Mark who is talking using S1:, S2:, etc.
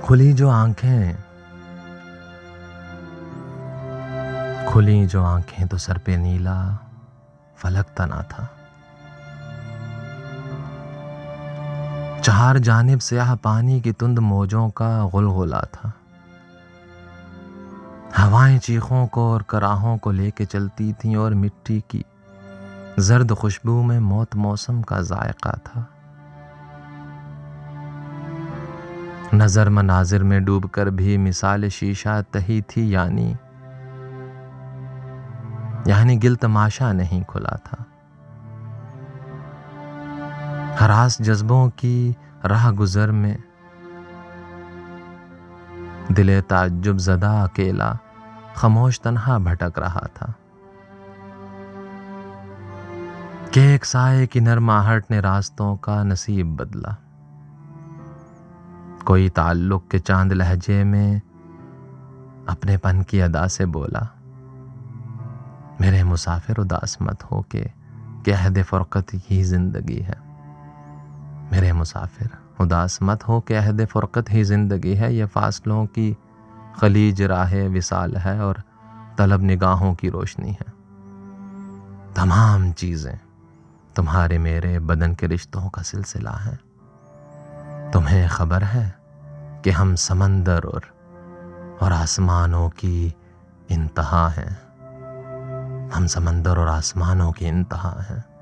S1: खुली जो आंखें खुली जो आंखें तो सर पे नीला फलक तना था। चार जानिब स्याह पानी की तुंद मौजों का गुलगुला था। हवाएं चीखों को और कराहों को लेके चलती थीं और मिट्टी की जर्द खुशबू में मौत मौसम का जायका था। नजर मनाजिर में डूबकर भी मिसाल शीशा तही थी, यानी गिल तमाशा नहीं खुला था। हरास जज्बों की राह गुजर में दिले ताज्जुब ज़दा अकेला खामोश तन्हा भटक रहा था कि एक साए की नरमाहट ने रास्तों का नसीब बदला। कोई ताल्लुक के चांद लहजे में अपनेपन की अदा से बोला, मेरे मुसाफिर उदास मत हो के अहद फ़ुरक़त ही ज़िंदगी है। मेरे मुसाफिर उदास मत हो के अहद फ़ुरक़त ही ज़िंदगी है। ये फ़ासलों की खलीज राहे विसाल है और तलब निगाहों की रोशनी है। तमाम चीज़ें तुम्हारे मेरे बदन के रिश्तों का सिलसिला है। तुम्हें खबर है कि हम समंदर और आसमानों की इंतहा हैं। हम समंदर और आसमानों की इंतहा हैं।